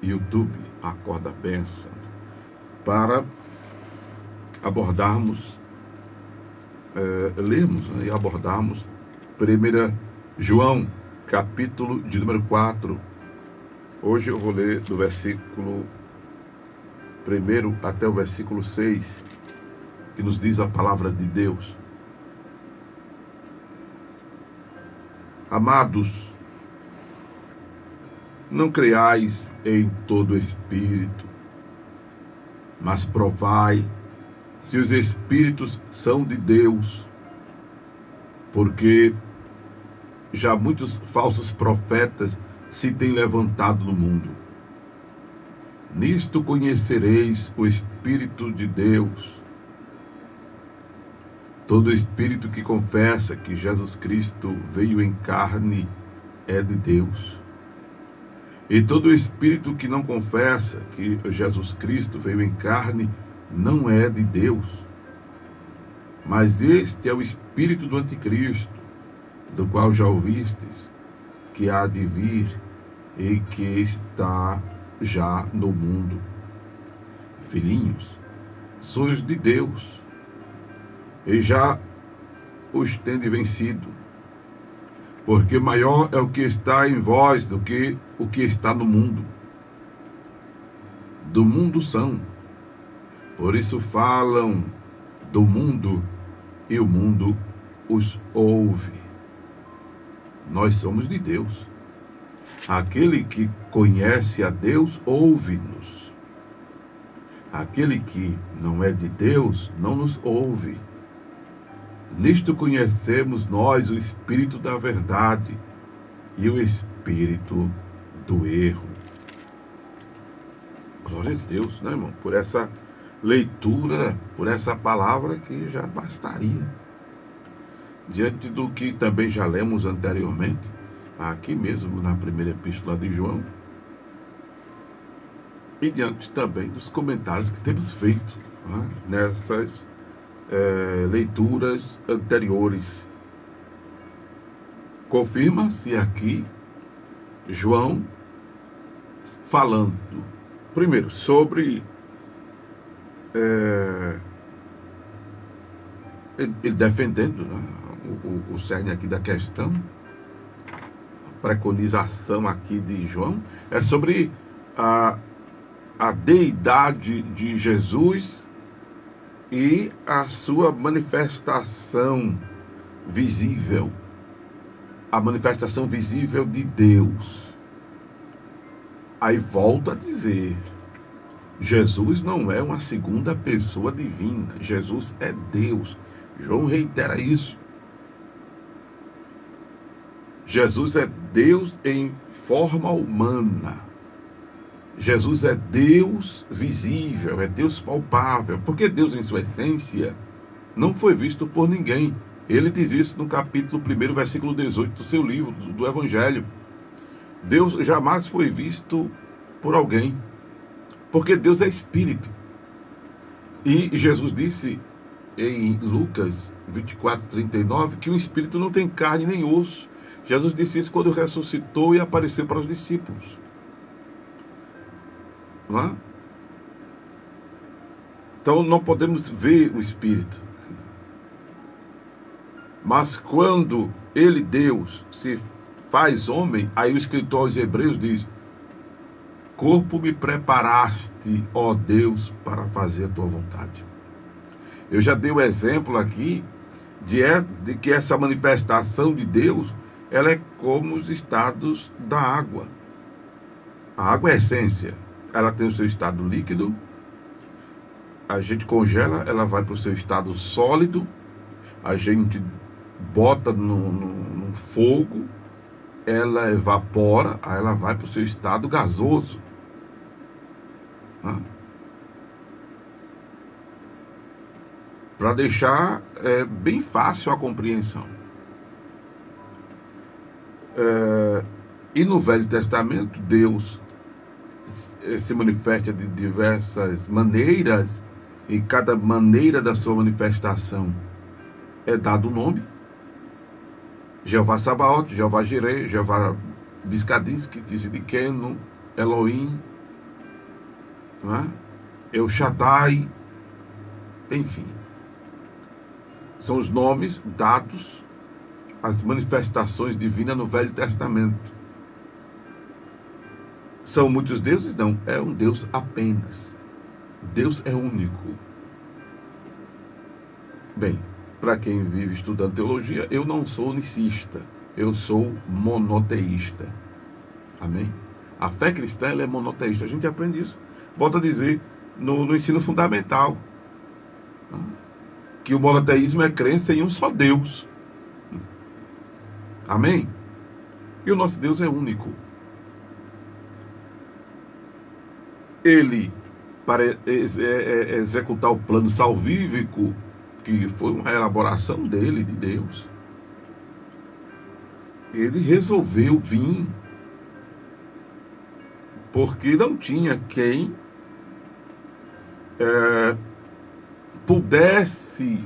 YouTube, Acorda Bênção, para abordarmos, lermos, e abordarmos 1 João, capítulo de número 4. Hoje eu vou ler do versículo 1 até o versículo 6, que nos diz a palavra de Deus. Amados, não creais em todo espírito, mas provai se os espíritos são de Deus, porque já muitos falsos profetas se têm levantado no mundo. Nisto conhecereis o Espírito de Deus. Todo espírito que confessa que Jesus Cristo veio em carne é de Deus. E todo espírito que não confessa que Jesus Cristo veio em carne não é de Deus. Mas este é o espírito do anticristo, do qual já ouvistes, que há de vir e que está já no mundo. Filhinhos, sois de Deus, e já os tende vencido, porque maior é o que está em vós do que o que está no mundo. Do mundo são, por isso falam do mundo, e o mundo os ouve. Nós somos de Deus. Aquele que conhece a Deus, ouve-nos. Aquele que não é de Deus, não nos ouve. Nisto conhecemos nós o espírito da verdade e o espírito do erro. Glória a Deus, né, irmão? Por essa leitura, por essa palavra que já bastaria. Diante do que também já lemos anteriormente, aqui mesmo na primeira epístola de João, e diante também dos comentários que temos feito, né, nessas leituras anteriores. Confirma-se aqui João falando, primeiro, sobre ele defendendo, né, o cerne aqui da questão. A preconização aqui de João é sobre a deidade de Jesus e a sua manifestação visível, a manifestação visível de Deus. Aí volto a dizer, Jesus não é uma segunda pessoa divina, Jesus é Deus. João reitera isso. Jesus é Deus em forma humana. Jesus é Deus visível, é Deus palpável, porque Deus em sua essência não foi visto por ninguém. Ele diz isso no capítulo 1, versículo 18 do seu livro, do Evangelho. Deus jamais foi visto por alguém, porque Deus é Espírito. E Jesus disse em Lucas 24:39 que o Espírito não tem carne nem osso. Jesus disse isso quando ressuscitou e apareceu para os discípulos. Não é? Então não podemos ver o Espírito. Mas quando ele, Deus, se faz homem, aí o escritor aos Hebreus diz: corpo me preparaste, ó Deus, para fazer a tua vontade. Eu já dei o exemplo aqui de que essa manifestação de Deus, ela é como os estados da água. A água é a essência. Ela tem o seu estado líquido, a gente congela, ela vai para o seu estado sólido, a gente bota no fogo, ela evapora, aí ela vai para o seu estado gasoso. Para deixar bem fácil a compreensão. E no Velho Testamento, Deus se manifesta de diversas maneiras, e cada maneira da sua manifestação é dado um nome. Jeová Sabaoth, Jeová Jireh, Jeová Biscadins, que disse de Keno, Elohim, não é? El Shaddai, enfim. São os nomes dados às manifestações divinas no Velho Testamento. São muitos deuses? Não, é um Deus apenas. Deus é único. Bem, para quem vive estudando teologia, eu não sou unicista, eu sou monoteísta. Amém? A fé cristã ela é monoteísta. A gente aprende isso. Volto a dizer, no ensino fundamental, que o monoteísmo é crença em um só Deus. Amém? E o nosso Deus é único. Ele, para executar o plano salvífico, que foi uma elaboração dele, de Deus, ele resolveu vir, porque não tinha quem pudesse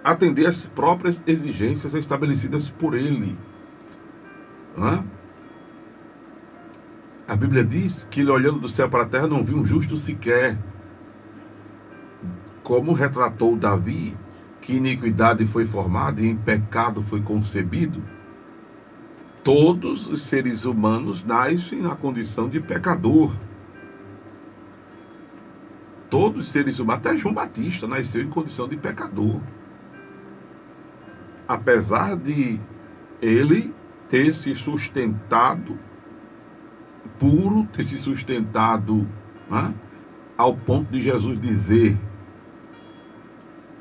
atender às próprias exigências estabelecidas por ele. A Bíblia diz que ele, olhando do céu para a terra, não viu um justo sequer. Como retratou Davi, que iniquidade foi formada e em pecado foi concebido. Todos os seres humanos nascem na condição de pecador. Todos os seres humanos, até João Batista nasceu em condição de pecador. Apesar de ele ter se sustentado puro, ter se sustentado, ao ponto de Jesus dizer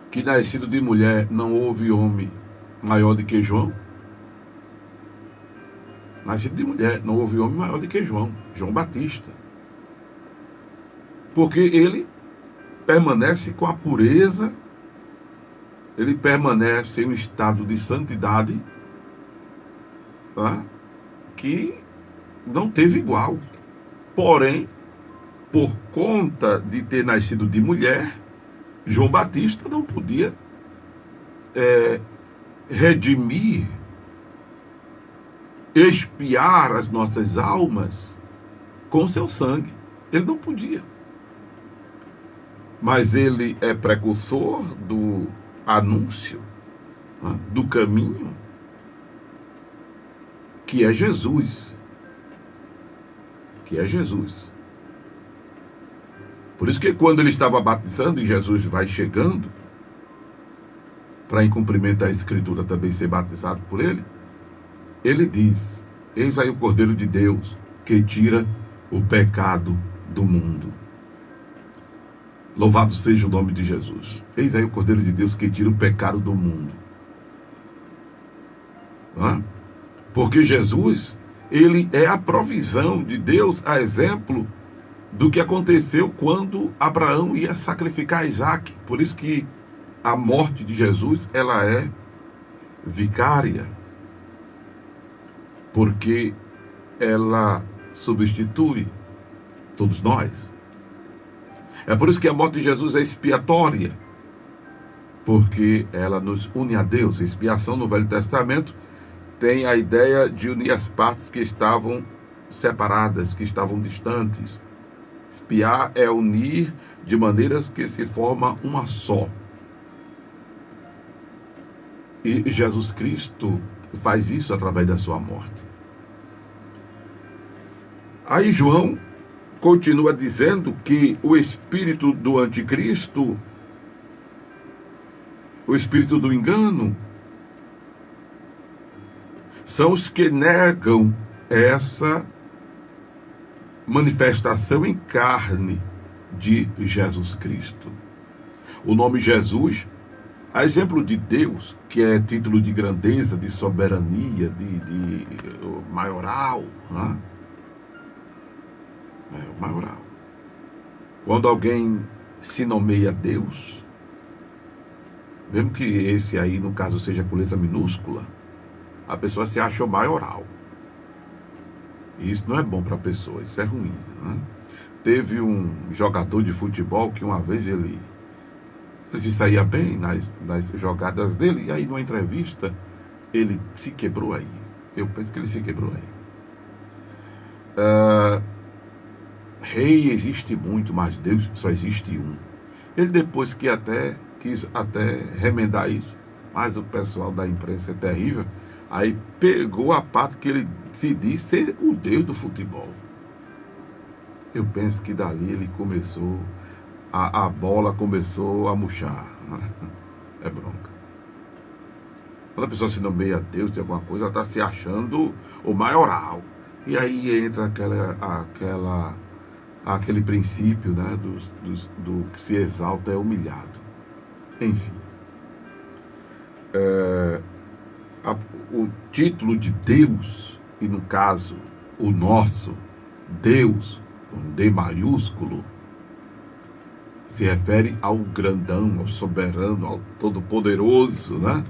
que nascido de mulher não houve homem maior do que João. Nascido de mulher não houve homem maior do que João Batista. Porque ele permanece com a pureza, ele permanece em um estado de santidade, que não teve igual. Porém, por conta de ter nascido de mulher, João Batista não podia redimir, expiar as nossas almas com seu sangue. Ele não podia. Mas ele é precursor do anúncio, do caminho, que é Jesus. Por isso que quando ele estava batizando e Jesus vai chegando, para em cumprimento à Escritura também ser batizado por ele, ele diz: eis aí o Cordeiro de Deus que tira o pecado do mundo. Louvado seja o nome de Jesus. Eis aí o Cordeiro de Deus que tira o pecado do mundo. Porque Jesus, ele é a provisão de Deus, a exemplo do que aconteceu quando Abraão ia sacrificar Isaac. Por isso que a morte de Jesus, ela é vicária, porque ela substitui todos nós. É por isso que a morte de Jesus é expiatória, porque ela nos une a Deus. A expiação no Velho Testamento tem a ideia de unir as partes que estavam separadas, que estavam distantes. Expiar é unir de maneiras que se forma uma só. E Jesus Cristo faz isso através da sua morte. Aí João continua dizendo que o espírito do anticristo, o espírito do engano, são os que negam essa manifestação em carne de Jesus Cristo. O nome Jesus, a exemplo de Deus, que é título de grandeza, de soberania, de maioral, o maioral. Quando alguém se nomeia Deus, mesmo que esse aí, no caso, seja com letra minúscula, a pessoa se acha o maioral. E isso não é bom para a pessoa, isso é ruim. Teve um jogador de futebol que uma vez ele se saía bem nas jogadas dele, e aí numa entrevista ele se quebrou aí. Eu penso que ele se quebrou aí. rei existe muito, mas Deus só existe um. Ele depois que quis até remendar isso, mas o pessoal da imprensa é terrível, aí pegou a parte que ele se diz ser o Deus do futebol. Eu penso que dali ele começou, a bola começou a murchar. É bronca. Quando a pessoa se nomeia Deus de alguma coisa, ela está se achando o maioral. E aí entra aquele princípio, né, do que se exalta é humilhado. Enfim. O título de Deus, e no caso, o nosso Deus, com D maiúsculo, se refere ao grandão, ao soberano, ao todo-poderoso, né?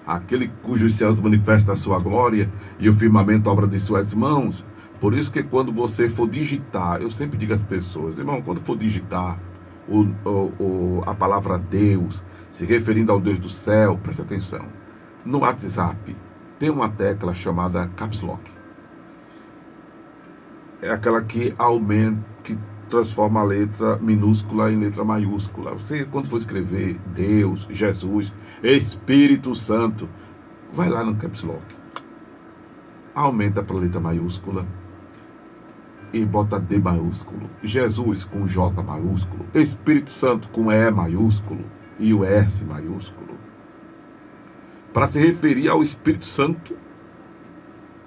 Aquele cujos céus manifestam a sua glória e o firmamento obra de suas mãos. Por isso que quando você for digitar, eu sempre digo às pessoas, irmão, quando for digitar a palavra Deus, se referindo ao Deus do céu, preste atenção. No WhatsApp tem uma tecla chamada Caps Lock. É aquela que aumenta, que transforma a letra minúscula em letra maiúscula. Você, quando for escrever Deus, Jesus, Espírito Santo, vai lá no Caps Lock, aumenta para a letra maiúscula e bota D maiúsculo, Jesus com J maiúsculo, Espírito Santo com E maiúsculo e o S maiúsculo, para se referir ao Espírito Santo,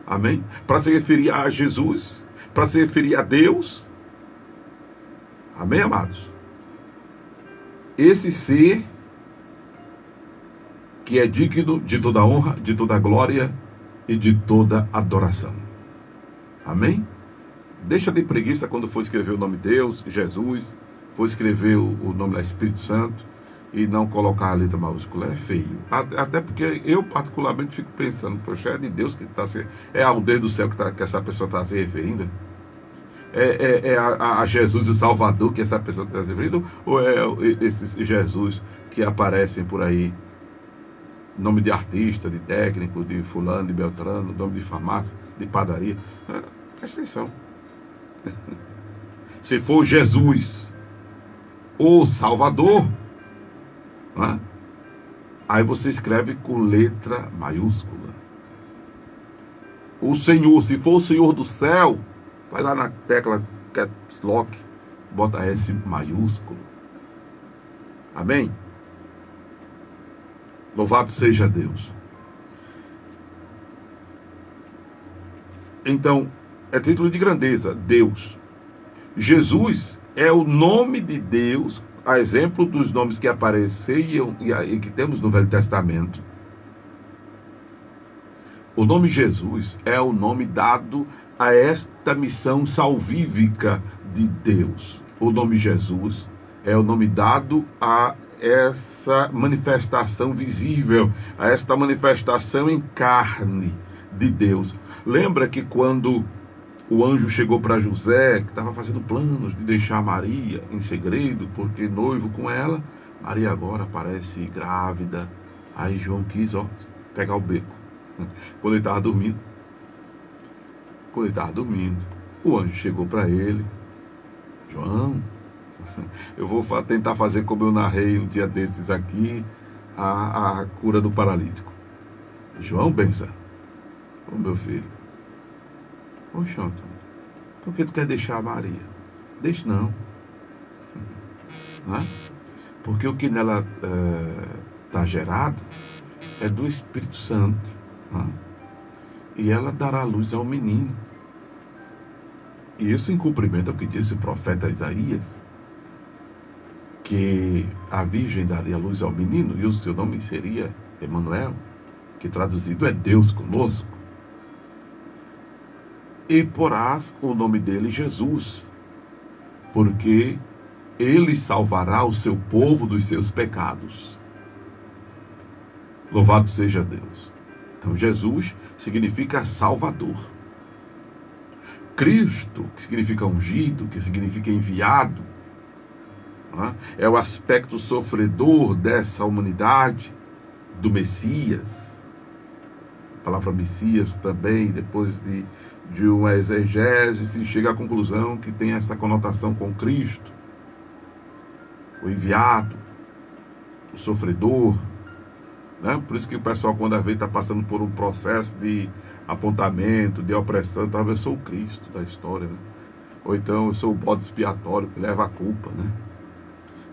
amém? Para se referir a Jesus, para se referir a Deus. Amém, amados? Esse ser que é digno de toda honra, de toda glória e de toda adoração. Amém? Deixa de preguiça quando for escrever o nome de Deus, Jesus, for escrever o nome do Espírito Santo e não colocar a letra maiúscula. É feio. Até porque eu particularmente fico pensando, poxa, é de Deus que está se... É ao Deus do céu que essa pessoa está se referindo? É a Jesus o Salvador que essa pessoa está se referindo? Ou é esses Jesus que aparecem por aí? Nome de artista, de técnico, de fulano, de beltrano, nome de farmácia, de padaria. Presta atenção. Se for Jesus, o Salvador, né? Aí você escreve com letra maiúscula. O Senhor, se for o Senhor do céu, vai lá na tecla Caps Lock, bota S maiúsculo. Amém? Louvado seja Deus. Então, é título de grandeza, Deus. Jesus é o nome de Deus, a exemplo dos nomes que apareceram e que temos no Velho Testamento. O nome Jesus é o nome dado a esta missão salvífica de Deus. O nome Jesus é o nome dado a essa manifestação visível, a esta manifestação em carne de Deus. Lembra que quando o anjo chegou para José, que estava fazendo planos de deixar Maria em segredo, porque noivo com ela, Maria agora aparece grávida. Aí João quis pegar o beco. Quando ele estava dormindo, o anjo chegou para ele: João, eu vou tentar fazer como eu narrei um dia desses aqui, a cura do paralítico. João, benção. Ô meu filho. Poxa, Antônio, por que tu quer deixar a Maria? Deixe não. Não é? Porque o que nela está gerado é do Espírito Santo. Não é? E ela dará luz ao menino. E isso em cumprimento ao que disse o profeta Isaías, que a virgem daria luz ao menino e o seu nome seria Emanuel, que traduzido é Deus conosco. E porás o nome dele Jesus, porque ele salvará o seu povo dos seus pecados. Louvado seja Deus. Então Jesus significa Salvador. Cristo, que significa ungido, que significa enviado, é o aspecto sofredor dessa humanidade, do Messias. A palavra Messias também, depois de uma exegese, se chega à conclusão que tem essa conotação com Cristo, o enviado, o sofredor, né? Por isso que o pessoal, quando às vezes está passando por um processo de apontamento, de opressão, talvez eu sou o Cristo da história, né? Ou então eu sou o bode expiatório que leva a culpa, né?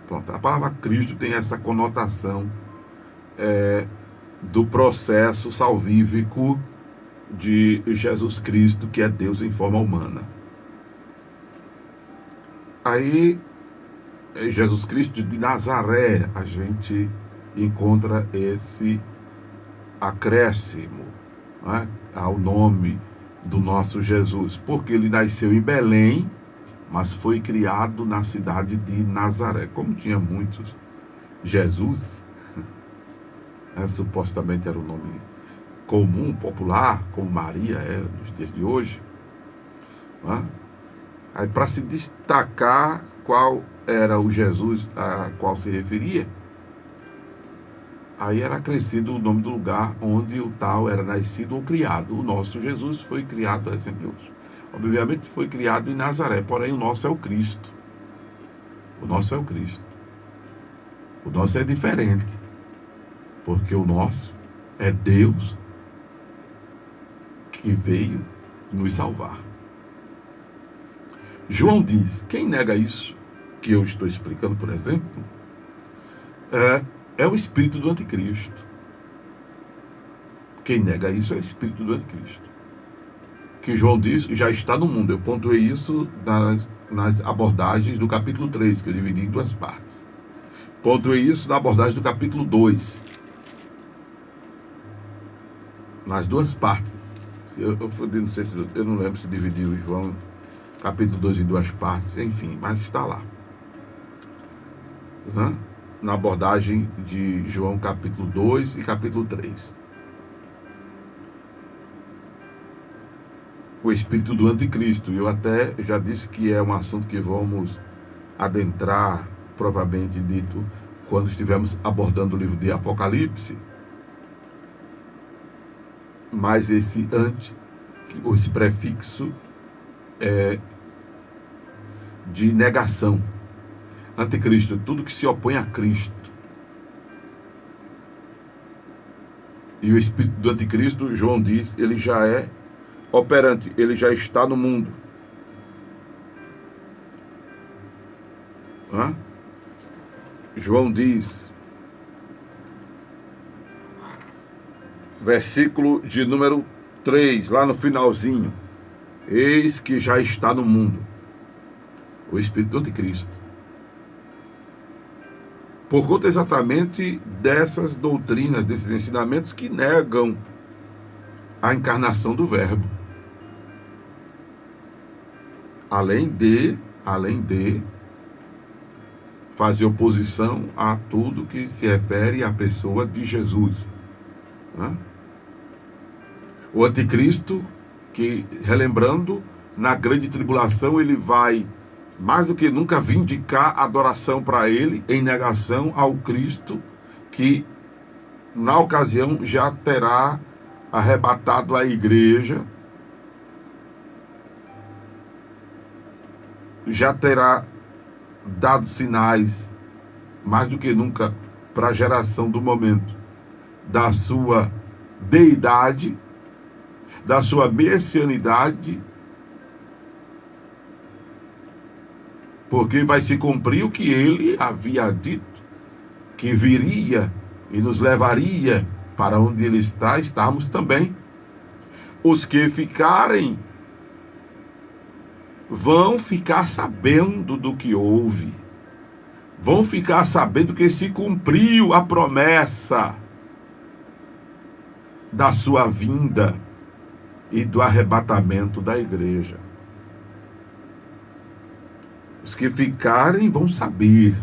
Pronto, a palavra Cristo tem essa conotação do processo salvífico de Jesus Cristo, que é Deus em forma humana. Aí, Jesus Cristo de Nazaré, a gente encontra esse acréscimo, né, ao nome do nosso Jesus, porque ele nasceu em Belém, mas foi criado na cidade de Nazaré. Como tinha muitos Jesus, né, supostamente era o nome comum, popular, como Maria é nos dias de hoje, né? Aí, para se destacar qual era o Jesus a qual se referia, aí era acrescido o nome do lugar onde o tal era nascido ou criado. O nosso Jesus foi criado, obviamente foi criado em Nazaré, porém o nosso é o Cristo. O nosso é o Cristo. O nosso é diferente, porque o nosso é Deus que veio nos salvar. João diz, quem nega isso que eu estou explicando, por exemplo, é o espírito do anticristo. Quem nega isso é o espírito do anticristo, que João diz já está no mundo. Eu pontuei isso nas abordagens do capítulo 3, que eu dividi em duas partes. Pontuei isso na abordagem do capítulo 2, nas duas partes. Eu não lembro se dividiu o João capítulo 2 em duas partes, enfim, mas está lá, né? Na abordagem de João capítulo 2 e capítulo 3. O espírito do anticristo, eu até já disse que é um assunto que vamos adentrar, propriamente dito, quando estivermos abordando o livro de Apocalipse. Mas esse esse prefixo é de negação. Anticristo, tudo que se opõe a Cristo. E o espírito do anticristo, João diz, ele já é operante, ele já está no mundo. João diz, versículo de número 3, lá no finalzinho: eis que já está no mundo o espírito do anticristo, por conta exatamente dessas doutrinas, desses ensinamentos que negam a encarnação do Verbo, além de fazer oposição a tudo que se refere à pessoa de Jesus, né? O anticristo, que, relembrando, na grande tribulação ele vai mais do que nunca vindicar adoração para ele, em negação ao Cristo, que na ocasião já terá arrebatado a igreja, já terá dado sinais mais do que nunca para a geração do momento da sua deidade, da sua messianidade, porque vai se cumprir o que ele havia dito, que viria e nos levaria para onde ele está, estarmos também. Os que ficarem vão ficar sabendo do que houve, vão ficar sabendo que se cumpriu a promessa da sua vinda e do arrebatamento da igreja. Os que ficarem vão saber.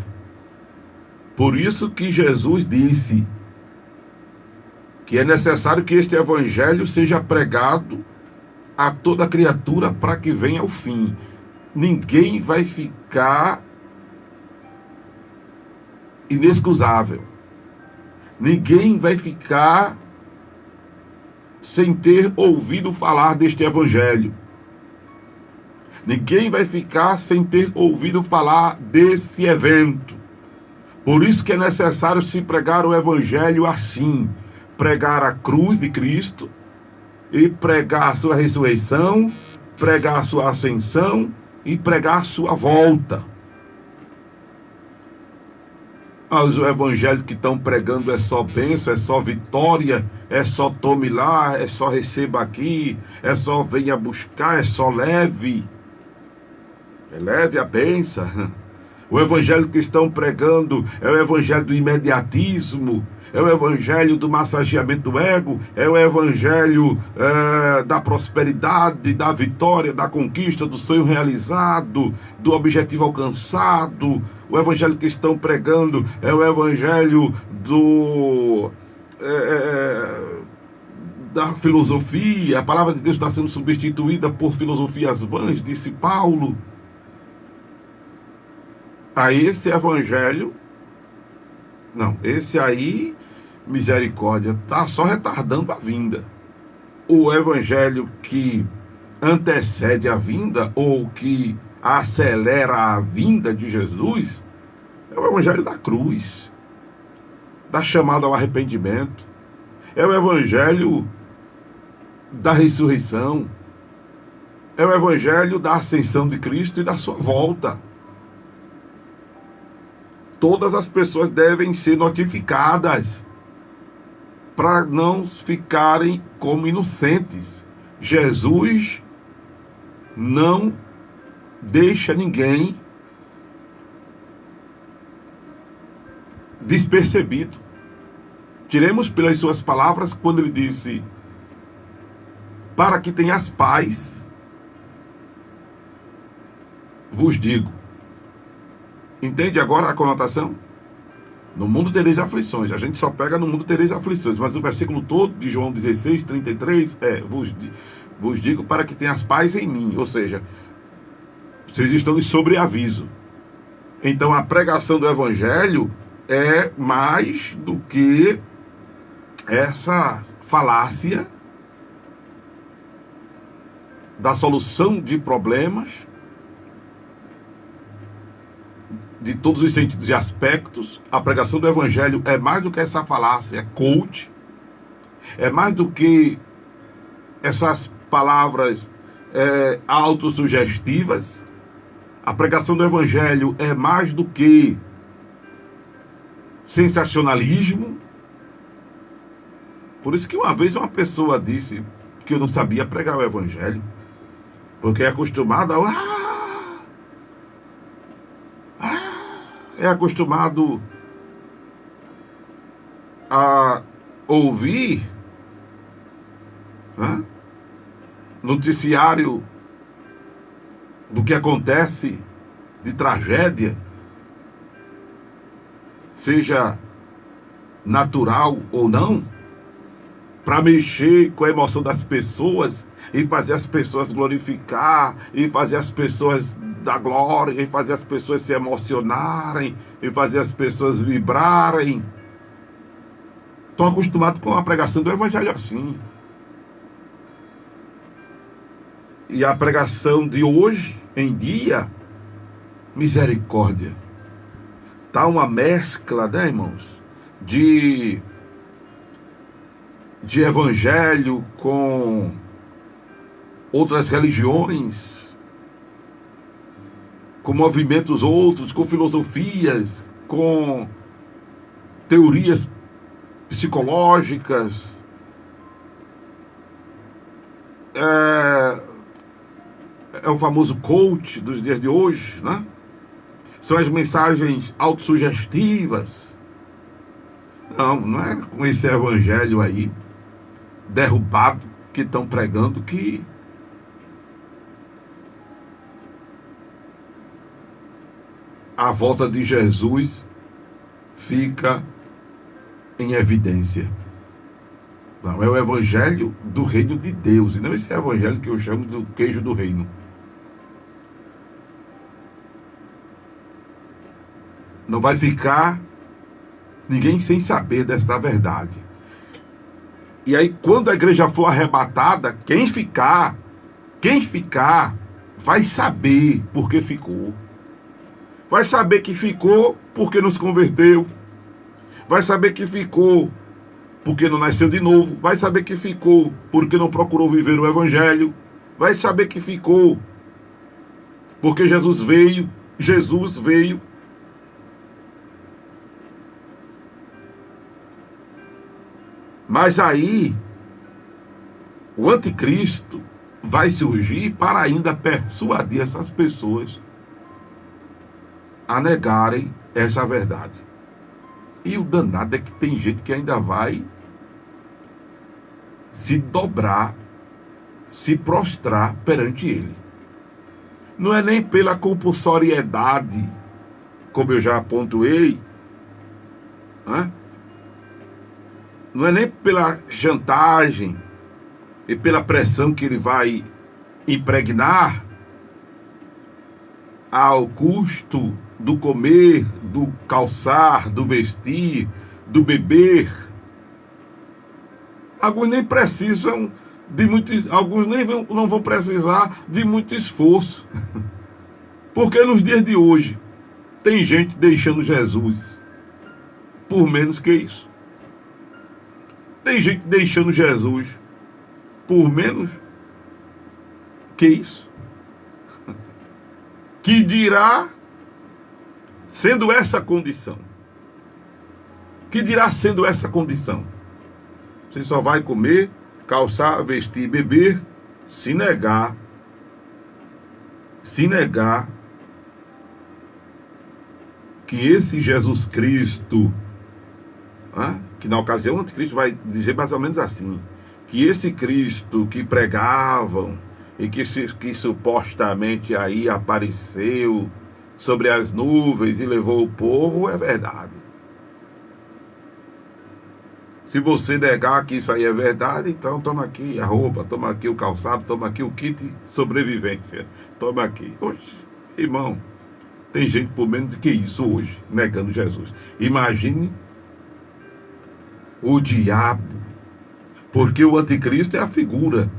Por isso que Jesus disse que é necessário que este evangelho seja pregado a toda criatura para que venha ao fim. Ninguém vai ficar inexcusável. Ninguém vai ficar sem ter ouvido falar deste evangelho. Ninguém vai ficar sem ter ouvido falar desse evento. Por isso que é necessário se pregar o evangelho assim. Pregar a cruz de Cristo e pregar a sua ressurreição, pregar a sua ascensão e pregar a sua volta. Mas o evangelho que estão pregando é só bênção, é só vitória, é só tome lá, é só receba aqui, é só venha buscar, é só leve. É leve a bênção. O evangelho que estão pregando é o evangelho do imediatismo, é o evangelho do massageamento do ego, é o evangelho da prosperidade, da vitória, da conquista, do sonho realizado, do objetivo alcançado. O evangelho que estão pregando é o evangelho da filosofia. A palavra de Deus está sendo substituída por filosofias vãs, disse Paulo. Aí esse evangelho, não, esse aí, misericórdia, está só retardando a vinda. O evangelho que antecede a vinda, ou que acelera a vinda de Jesus, é o evangelho da cruz, da chamada ao arrependimento, é o evangelho da ressurreição, é o evangelho da ascensão de Cristo e da sua volta. Todas as pessoas devem ser notificadas para não ficarem como inocentes. Jesus não deixa ninguém despercebido. Tiremos pelas suas palavras quando ele disse: para que tenhas paz, vos digo. Entende agora a conotação? No mundo tereis aflições. A gente só pega no mundo tereis aflições. Mas o versículo todo de João 16, 33 vos digo para que tenhas paz em mim. Ou seja, vocês estão de sobreaviso. Então a pregação do evangelho é mais do que essa falácia da solução de problemas, de todos os sentidos e aspectos. A pregação do evangelho é mais do que essa falácia, é coach, é mais do que essas palavras autossugestivas. A pregação do evangelho é mais do que sensacionalismo. Por isso que uma vez uma pessoa disse que eu não sabia pregar o evangelho, porque é acostumado é acostumado a ouvir, né, noticiário do que acontece de tragédia, seja natural ou não, para mexer com a emoção das pessoas e fazer as pessoas glorificar, e fazer as pessoas dar glória, e fazer as pessoas se emocionarem, e fazer as pessoas vibrarem. Estão acostumados com a pregação do evangelho assim. E a pregação de hoje em dia, misericórdia, está uma mescla, né, irmãos, de evangelho com outras religiões, com movimentos outros, com filosofias, com teorias psicológicas. É o famoso coach dos dias de hoje, né? São as mensagens autossugestivas. Não é com esse evangelho aí derrubado que estão pregando que a volta de Jesus fica em evidência. Não, é o evangelho do reino de Deus, e não esse evangelho que eu chamo do queijo do reino. Não vai ficar ninguém sem saber desta verdade. E aí, quando a igreja for arrebatada, quem ficar vai saber por que ficou. Vai saber que ficou porque não se converteu. Vai saber que ficou porque não nasceu de novo. Vai saber que ficou porque não procurou viver o evangelho. Vai saber que ficou porque Jesus veio. Jesus veio. Mas aí, o anticristo vai surgir para ainda persuadir essas pessoas a negarem essa verdade. E o danado é que tem gente que ainda vai se dobrar, se prostrar perante ele. Não é nem pela compulsoriedade, como eu já pontuei, né? Não é nem pela chantagem e pela pressão que ele vai impregnar ao custo do comer, do calçar, do vestir, do beber. Alguns nem precisam de muito, alguns nem não vão precisar de muito esforço. Porque nos dias de hoje tem gente deixando Jesus por menos que isso. Tem gente deixando Jesus por menos que isso. Que dirá sendo essa condição? Que dirá sendo essa condição? Você só vai comer, calçar, vestir, beber, se negar que esse Jesus Cristo, que na ocasião o anticristo vai dizer mais ou menos assim, que esse Cristo que pregavam e que supostamente aí apareceu sobre as nuvens e levou o povo, é verdade. Se você negar que isso aí é verdade, então toma aqui a roupa, toma aqui o calçado, toma aqui o kit sobrevivência, toma aqui. Oxe, irmão, tem gente por menos do que isso hoje, negando Jesus. Imagine o diabo, porque o anticristo é a figura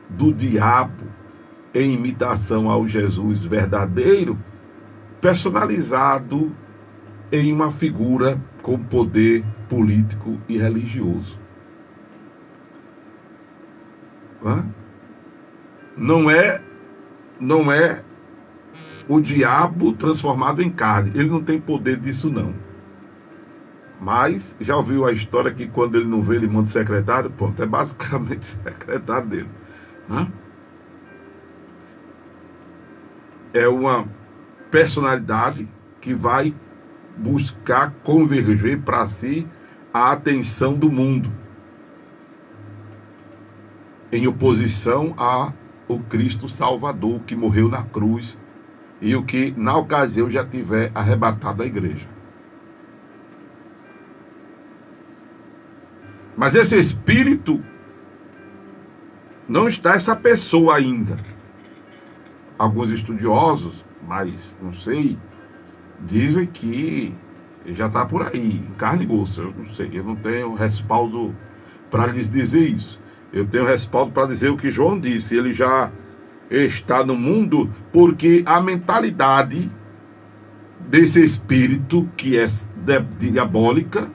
do diabo em imitação ao Jesus verdadeiro, personalizado em uma figura com poder político e religioso. Não é o diabo transformado em carne. Ele não tem poder disso, não. Mas já ouviu a história que quando ele não vê, ele manda o secretário? Pronto, é basicamente o secretário dele. É uma personalidade que vai buscar converger para si a atenção do mundo, em oposição ao Cristo Salvador, que morreu na cruz e o que na ocasião já tiver arrebatado a igreja. Mas esse espírito não está essa pessoa ainda. Alguns estudiosos, mas não sei, dizem que já está por aí, em carne e osso. Eu não sei, eu não tenho respaldo para lhes dizer isso. Eu tenho respaldo para dizer o que João disse. Ele já está no mundo porque a mentalidade desse espírito, que é diabólica,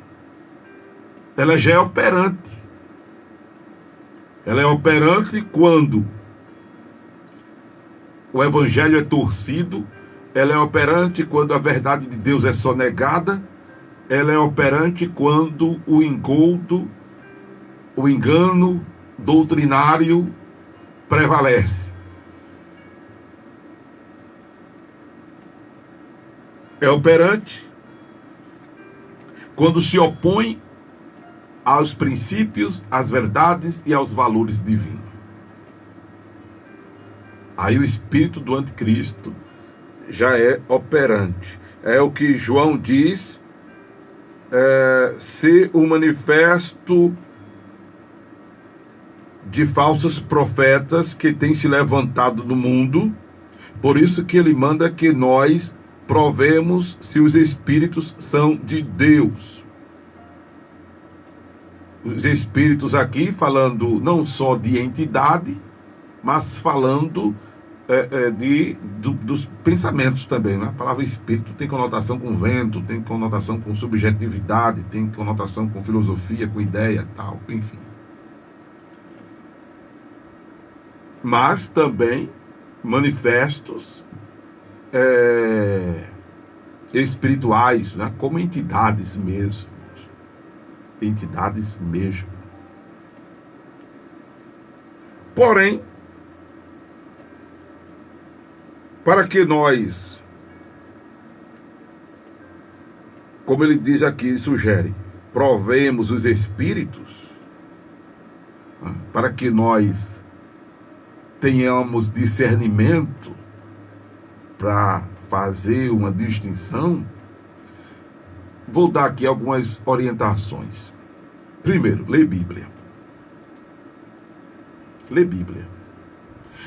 ela já é operante. Ela é operante quando o evangelho é torcido. Ela é operante quando a verdade de Deus é sonegada. Ela é operante quando o engodo, o engano doutrinário prevalece. É operante quando se opõe aos princípios, às verdades e aos valores divinos. Aí o espírito do anticristo já é operante. É o que João diz, ser o manifesto de falsos profetas que tem se levantado no mundo. Por isso que ele manda que nós provemos se os espíritos são de Deus. Os espíritos aqui falando não só de entidade, mas falando dos pensamentos também, né? A palavra espírito tem conotação com vento, tem conotação com subjetividade, tem conotação com filosofia, com ideia, tal, enfim. Mas também manifestos espirituais, né? Como entidades mesmo. Entidades mesmo. Porém, para que nós, como ele diz aqui, sugere, provemos os espíritos, para que nós tenhamos discernimento para fazer uma distinção, vou dar aqui algumas orientações. Primeiro, lê Bíblia. Lê Bíblia.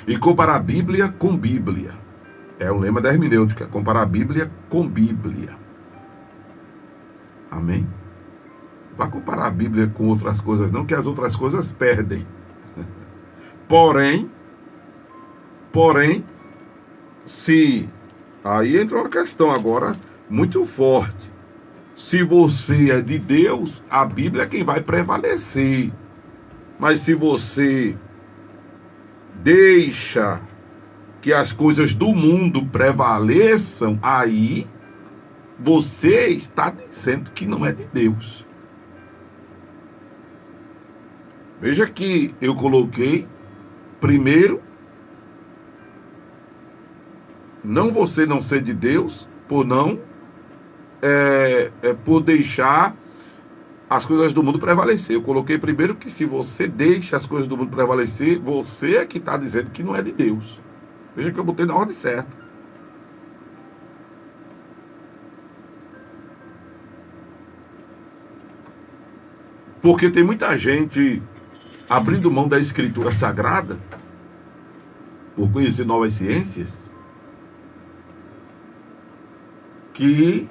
E comparar a Bíblia com Bíblia. É o lema da hermenêutica, comparar a Bíblia com Bíblia. Amém? Vá comparar a Bíblia com outras coisas não, que as outras coisas perdem. Porém, se... Aí entra uma questão agora muito forte. Se você é de Deus, a Bíblia é quem vai prevalecer. Mas se você deixa que as coisas do mundo prevaleçam, aí você está dizendo que não é de Deus. Veja que eu coloquei, primeiro, não você não ser de Deus, por por deixar as coisas do mundo prevalecer. Eu coloquei primeiro que se você deixa as coisas do mundo prevalecer, você é que está dizendo que não é de Deus. Veja que eu botei na ordem certa. Porque tem muita gente abrindo mão da escritura sagrada por conhecer novas ciências, que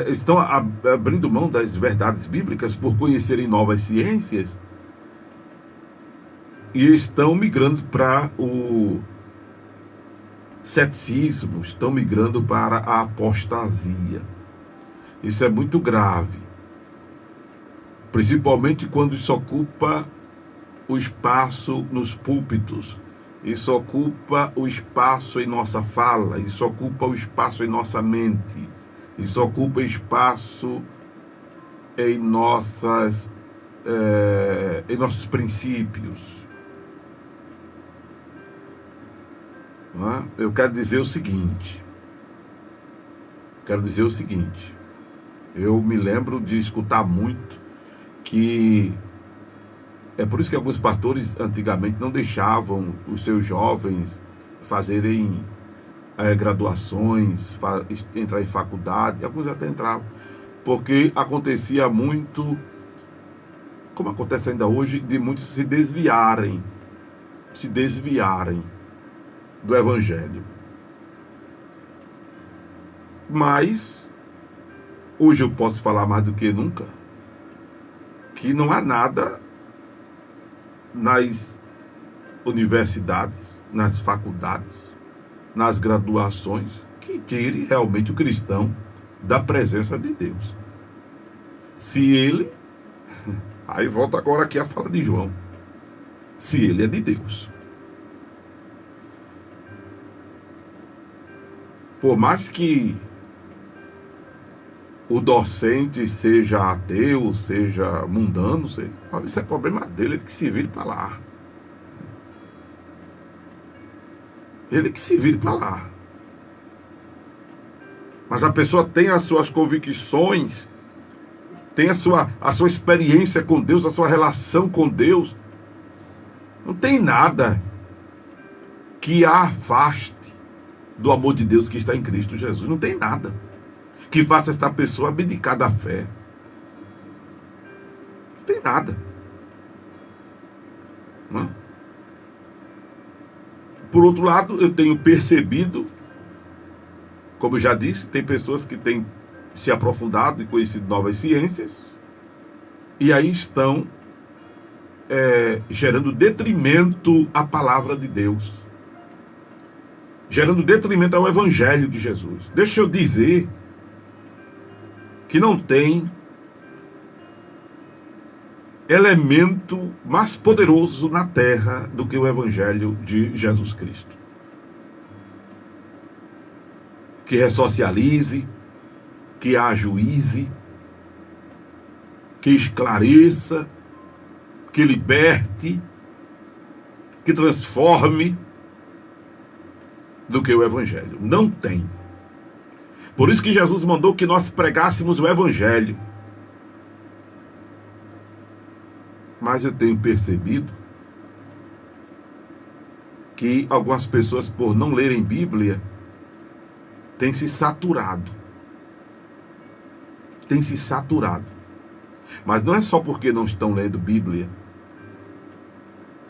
estão abrindo mão das verdades bíblicas por conhecerem novas ciências e estão migrando para o ceticismo, estão migrando para a apostasia. Isso é muito grave, principalmente quando isso ocupa o espaço nos púlpitos, isso ocupa o espaço em nossa fala, isso ocupa o espaço em nossa mente, isso ocupa espaço em nossos princípios. Eu quero dizer o seguinte. Eu me lembro de escutar muito que é por isso que alguns pastores antigamente não deixavam os seus jovens fazerem graduações, entrar em faculdade. Alguns até entravam, porque acontecia muito, como acontece ainda hoje, de muitos se desviarem do Evangelho. Mas hoje eu posso falar mais do que nunca que não há nada nas universidades, nas faculdades, nas graduações que tire realmente o cristão da presença de Deus. Se ele, aí volta agora aqui a fala de João, se ele é de Deus. Por mais que o docente seja ateu, seja mundano, isso é problema dele, ele que se vire para lá. Ele que se vire para lá. Mas a pessoa tem as suas convicções, tem a sua experiência com Deus, a sua relação com Deus. Não tem nada que a afaste do amor de Deus que está em Cristo Jesus. Não tem nada que faça esta pessoa abdicar da fé. Não tem nada. Não? Por outro lado, eu tenho percebido, como eu já disse, tem pessoas que têm se aprofundado e conhecido novas ciências, e aí estão gerando detrimento à palavra de Deus, gerando detrimento ao Evangelho de Jesus. Deixa eu dizer que não tem elemento mais poderoso na terra do que o Evangelho de Jesus Cristo, que ressocialize, que ajuize, que esclareça, que liberte, que transforme, do que o Evangelho. Não tem. Por isso que Jesus mandou que nós pregássemos o Evangelho. Mas eu tenho percebido que algumas pessoas, por não lerem Bíblia, têm se saturado. Têm se saturado. Mas não é só porque não estão lendo Bíblia,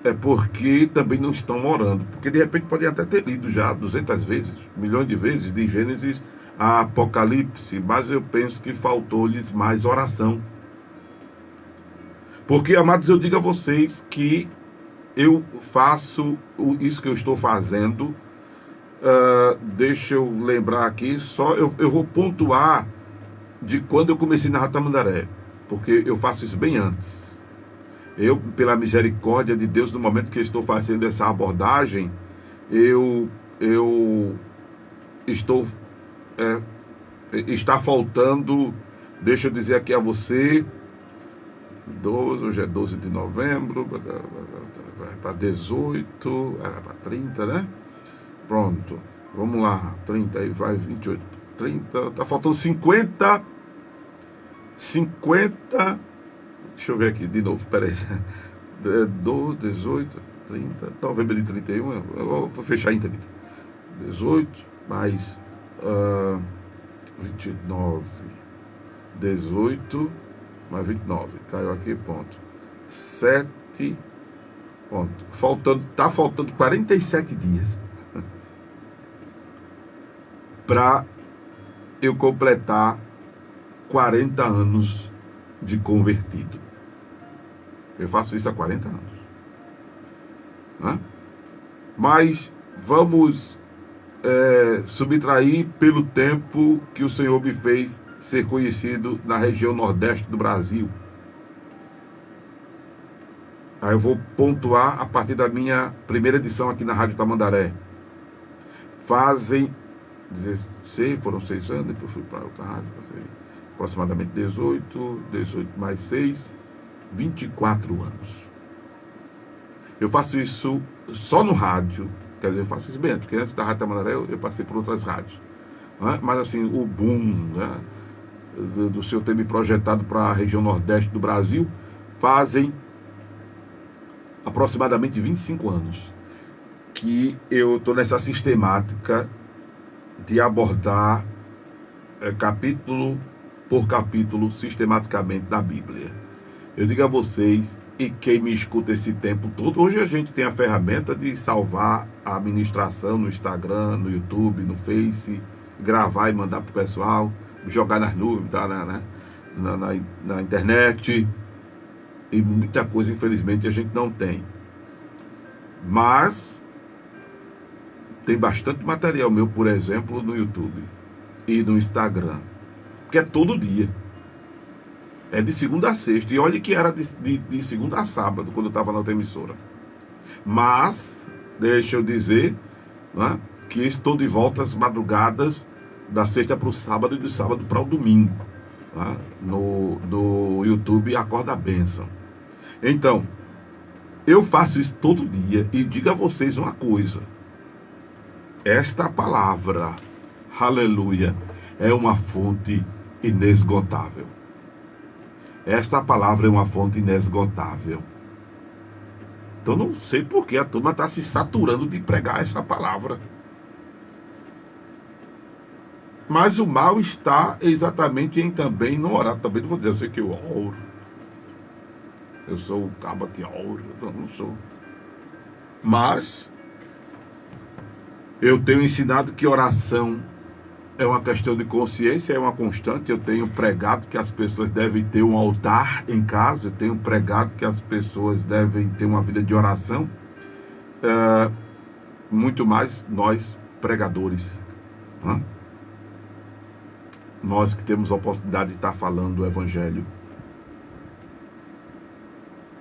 é porque também não estão orando. Porque de repente podem até ter lido já 200 vezes, milhões de vezes, de Gênesis a Apocalipse, mas eu penso que faltou-lhes mais oração. Porque, amados, eu digo a vocês que eu faço isso que eu estou fazendo. Deixa eu lembrar aqui, só eu vou pontuar de quando eu comecei na Ratamandaré, porque eu faço isso bem antes. Eu, pela misericórdia de Deus, no momento que eu estou fazendo essa abordagem, eu estou está faltando, deixa eu dizer aqui a você, 12, hoje é 12 de novembro, para 18, para 30, né? Pronto, vamos lá, 30, aí vai 28, 30, tá faltando 50, deixa eu ver aqui de novo, peraí, 12, 18, 30, novembro de 31, eu vou fechar em 30, 18, mais 29, 18, mais 29, caiu aqui, ponto, 7, ponto, tá faltando 47 dias para eu completar 40 anos de convertido. Eu faço isso há 40 anos. Né? Mas vamos subtrair pelo tempo que o Senhor me fez ser conhecido na região nordeste do Brasil. Aí eu vou pontuar a partir da minha primeira edição aqui na Rádio Tamandaré. Fazem 16, foram 6 anos, depois fui para outra rádio, aproximadamente 18 mais 6, 24 anos. Eu faço isso só no rádio, quer dizer, eu faço isso bem antes, porque antes da Rádio Tamandaré eu passei por outras rádios. Né? Mas assim, o boom, né, do Senhor ter me projetado para a região nordeste do Brasil, fazem aproximadamente 25 anos que eu estou nessa sistemática de abordar capítulo por capítulo sistematicamente da Bíblia. Eu digo a vocês, e quem me escuta esse tempo todo, hoje a gente tem a ferramenta de salvar a ministração no Instagram, no YouTube, no Face, gravar e mandar para o pessoal, jogar nas nuvens, tá, na internet, e muita coisa infelizmente a gente não tem. Mas tem bastante material meu, por exemplo, no YouTube e no Instagram, que é todo dia. É de segunda a sexta. E olha que era de segunda a sábado, quando eu estava na outra emissora. Mas, deixa eu dizer, né, que estou de volta às madrugadas, da sexta para o sábado e do sábado para o domingo. Né, no YouTube Acorda a Bênção. Então, eu faço isso todo dia. E digo a vocês uma coisa. Esta palavra, aleluia, é uma fonte inesgotável. Esta palavra é uma fonte inesgotável. Então não sei por que a turma está se saturando de pregar essa palavra. Mas o mal está exatamente em também não orar. Também não vou dizer, eu sei que eu oro. Eu sou o cabo que oro. Não sou. Mas eu tenho ensinado que oração é uma questão de consciência, é uma constante. Eu tenho pregado que as pessoas devem ter um altar em casa, eu tenho pregado que as pessoas devem ter uma vida de oração, muito mais nós pregadores, né? Nós que temos a oportunidade de estar falando do Evangelho.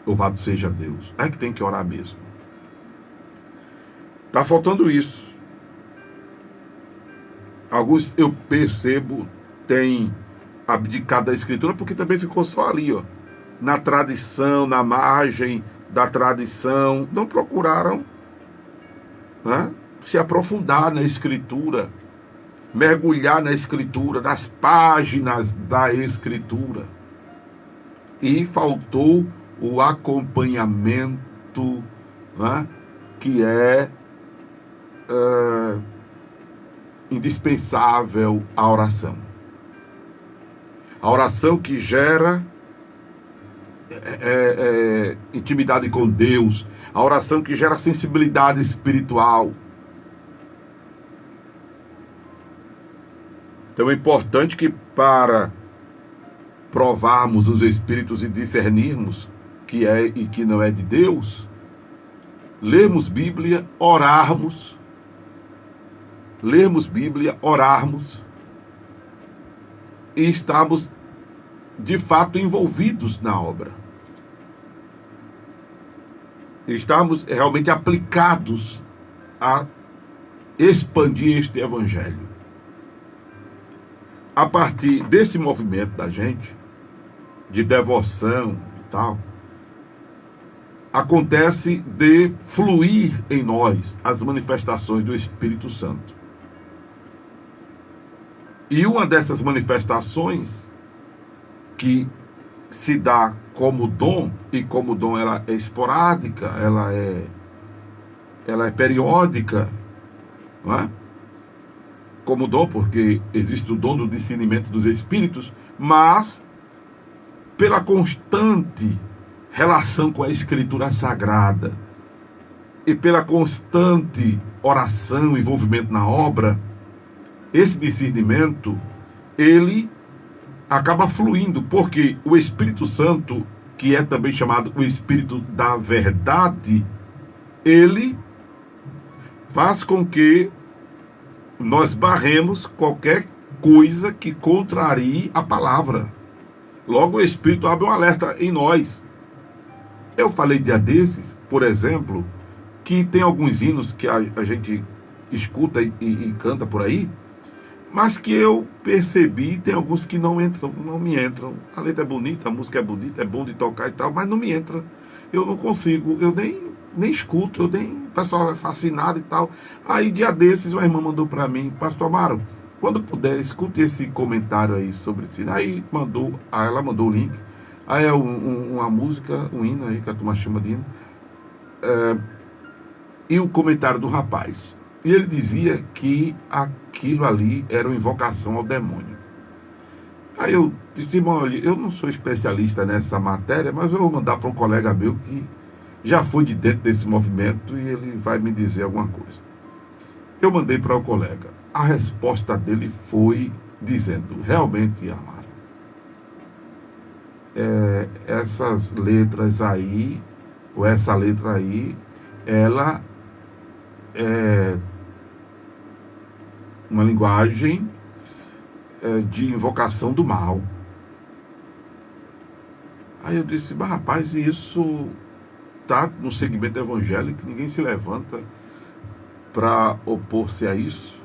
Louvado seja Deus. É que tem que orar mesmo. Está faltando isso. Alguns, eu percebo, têm abdicado da Escritura, porque também ficou só ali, ó, na tradição, na margem da tradição. Não procuraram, né, se aprofundar na Escritura, mergulhar na Escritura, nas páginas da Escritura. E faltou o acompanhamento, né, que é indispensável à oração. A oração que gera intimidade com Deus, a oração que gera sensibilidade espiritual. Então é importante que, para provarmos os espíritos e discernirmos que é e que não é de Deus, lermos Bíblia, orarmos, e estarmos de fato envolvidos na obra. Estarmos realmente aplicados a expandir este Evangelho. A partir desse movimento da gente, de devoção e tal, acontece de fluir em nós as manifestações do Espírito Santo. E uma dessas manifestações, que se dá como dom, e como dom ela é esporádica, ela é periódica, não é? Como dom, porque existe o dom do discernimento dos espíritos, mas pela constante relação com a Escritura Sagrada e pela constante oração, envolvimento na obra, esse discernimento, ele acaba fluindo, porque o Espírito Santo, que é também chamado o Espírito da Verdade, ele faz com que nós barremos qualquer coisa que contrarie a palavra. Logo, o Espírito abre um alerta em nós. Eu falei dia desses, por exemplo, que tem alguns hinos que a gente escuta e canta por aí, mas que eu percebi, tem alguns que não me entram. A letra é bonita, a música é bonita, é bom de tocar e tal, mas não me entra. Eu não consigo, eu nem escuto, o pessoal é fascinado e tal. Aí, dia desses, uma irmã mandou para mim: Pastor Amaro, quando puder, escute esse comentário aí sobre isso. Aí ela mandou o link. Aí é uma música, um hino aí, que a turma chama de hino. E o comentário do rapaz. E ele dizia que aquilo ali era uma invocação ao demônio. Aí eu disse: irmão, eu não sou especialista nessa matéria, mas eu vou mandar para um colega meu que já foi de dentro desse movimento e ele vai me dizer alguma coisa. Eu mandei para o colega. A resposta dele foi dizendo: realmente, Amaro, essas letras aí, ou essa letra aí, ela é uma linguagem de invocação do mal. Aí eu disse: mas rapaz, isso está no segmento evangélico, ninguém se levanta para opor-se a isso.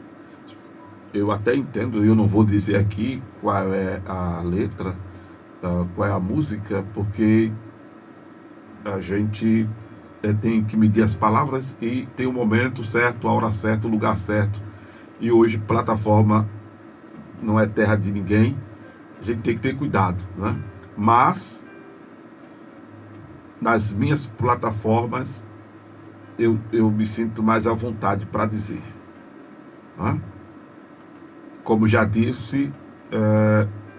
Eu até entendo, eu não vou dizer aqui qual é a letra, qual é a música, porque a gente tem que medir as palavras e tem o momento certo, a hora certa, o lugar certo. E hoje plataforma não é terra de ninguém, a gente tem que ter cuidado, né? Mas nas minhas plataformas eu me sinto mais à vontade para dizer, né? Como já disse,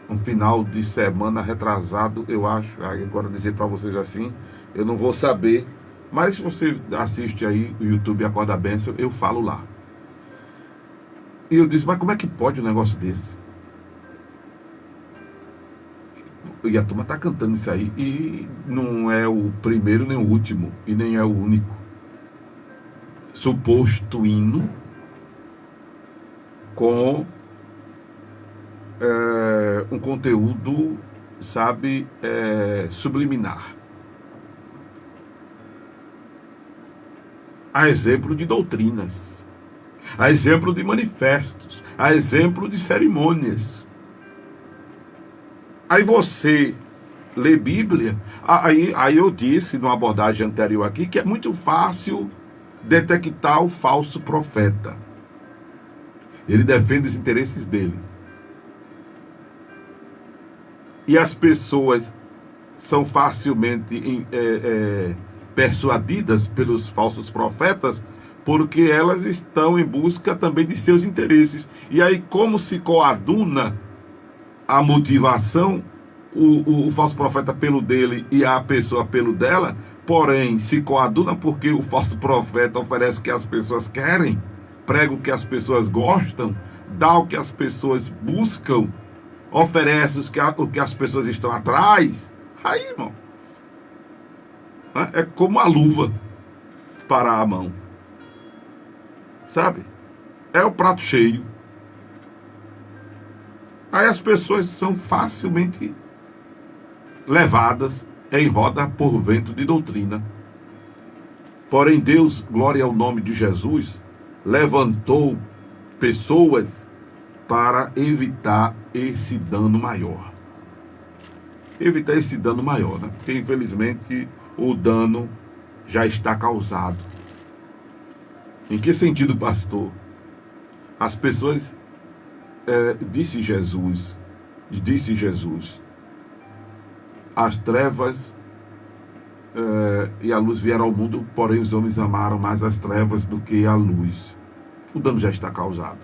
um final de semana retrasado, eu acho, agora dizer para vocês assim, eu não vou saber, mas se você assiste aí o YouTube Acorda Bênção, eu falo lá. E eu disse, mas como é que pode um negócio desse? E a turma está cantando isso aí. E não é o primeiro nem o último. E nem é o único. Suposto hino com um conteúdo, sabe, subliminar. A exemplo de doutrinas. A exemplo de manifestos. A exemplo de cerimônias. Aí você lê Bíblia, aí eu disse numa abordagem anterior aqui que é muito fácil detectar o falso profeta. Ele defende os interesses dele. E as pessoas são facilmente persuadidas pelos falsos profetas porque elas estão em busca também de seus interesses. E aí, como se coaduna a motivação, o falso profeta pelo dele e a pessoa pelo dela, porém se coaduna porque o falso profeta oferece o que as pessoas querem, prega o que as pessoas gostam, dá o que as pessoas buscam, oferece o que as pessoas estão atrás. Aí, irmão, é como a luva para a mão, sabe? É o prato cheio. Aí as pessoas são facilmente levadas em roda por vento de doutrina. Porém, Deus, glória ao nome de Jesus, levantou pessoas para evitar esse dano maior. Evitar esse dano maior, né? Porque infelizmente o dano já está causado. Em que sentido, pastor? As pessoas, disse Jesus, as trevas e a luz vieram ao mundo, porém os homens amaram mais as trevas do que a luz. O dano já está causado.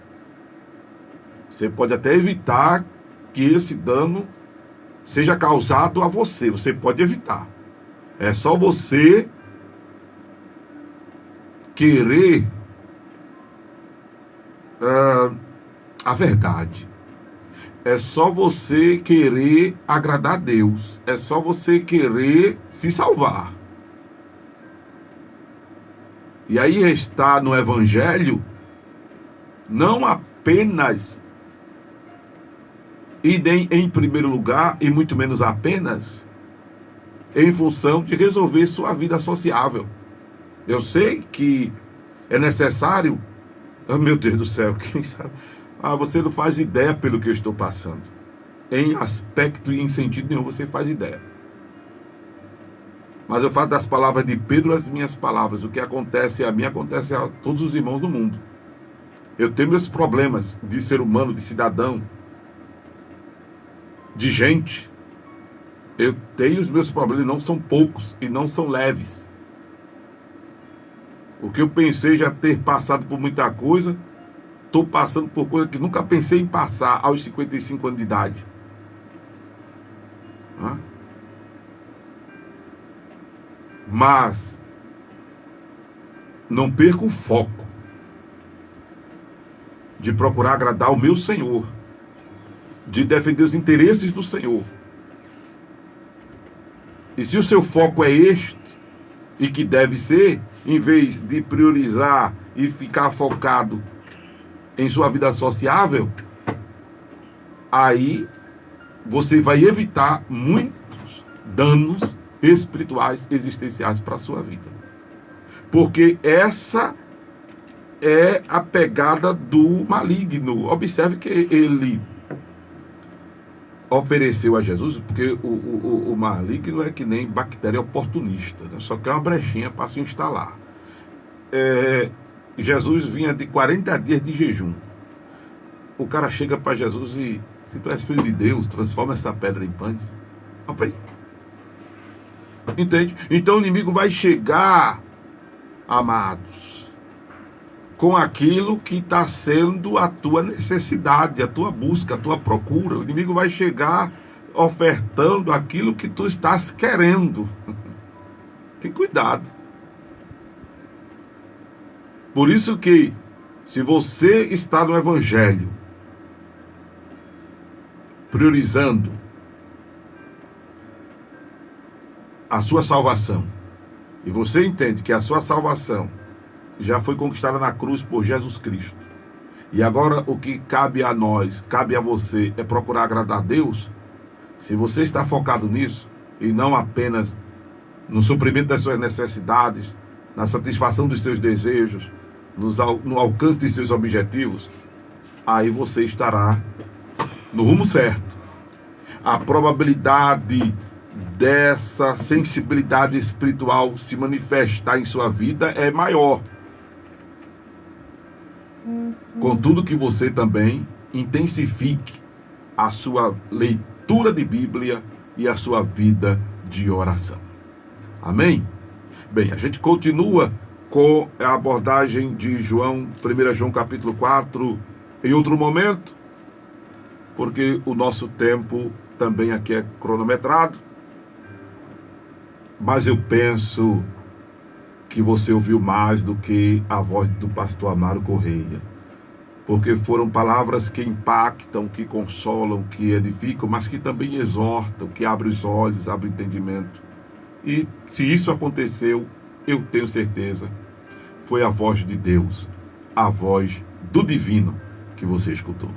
Você pode até evitar que esse dano seja causado a você. Você pode evitar. É só você querer a verdade. É só você querer agradar a Deus. É só você querer se salvar. E aí está no Evangelho não apenas e nem em primeiro lugar, e muito menos apenas em função de resolver sua vida sociável. Eu sei que é necessário, oh meu Deus do céu, quem sabe? Você não faz ideia pelo que eu estou passando. Em aspecto e em sentido nenhum você faz ideia. Mas eu falo das palavras de Pedro as minhas palavras. O que acontece a mim acontece a todos os irmãos do mundo. Eu tenho meus problemas de ser humano, de cidadão, de gente. Eu tenho os meus problemas, não são poucos e não são leves. O que eu pensei já ter passado por muita coisa, estou passando por coisa que nunca pensei em passar aos 55 anos de idade. Mas não perca o foco de procurar agradar o meu Senhor, de defender os interesses do Senhor. E se o seu foco é este, e que deve ser, em vez de priorizar e ficar focado em sua vida sociável, aí você vai evitar muitos danos espirituais existenciais para a sua vida. Porque essa é a pegada do maligno. Observe que ele ofereceu a Jesus, porque o maligno é que nem bactéria oportunista, né? Só quer uma brechinha para se instalar. Jesus vinha de 40 dias de jejum. O cara chega para Jesus e, se tu és filho de Deus, transforma essa pedra em pães. Opa aí. Entende? Então o inimigo vai chegar, amados, com aquilo que está sendo a tua necessidade, a tua busca, a tua procura. O inimigo vai chegar ofertando aquilo que tu estás querendo. Tem cuidado. Por isso que Se você está no Evangelho, priorizando a sua salvação, e você entende que a sua salvação já foi conquistada na cruz por Jesus Cristo, e agora o que cabe a nós, cabe a você, é procurar agradar a Deus. Se você está focado nisso, e não apenas no suprimento das suas necessidades, na satisfação dos seus desejos, no alcance de seus objetivos, aí você estará no rumo certo. A probabilidade dessa sensibilidade espiritual se manifestar em sua vida é maior. Contudo que você também intensifique a sua leitura de Bíblia e a sua vida de oração. Amém? Bem, a gente continua com a abordagem de João, 1 João capítulo 4, em outro momento, porque o nosso tempo também aqui é cronometrado, mas eu penso que você ouviu mais do que a voz do pastor Amaro Correia, porque foram palavras que impactam, que consolam, que edificam, mas que também exortam, que abrem os olhos, abrem o entendimento. E se isso aconteceu, eu tenho certeza, foi a voz de Deus, a voz do divino que você escutou.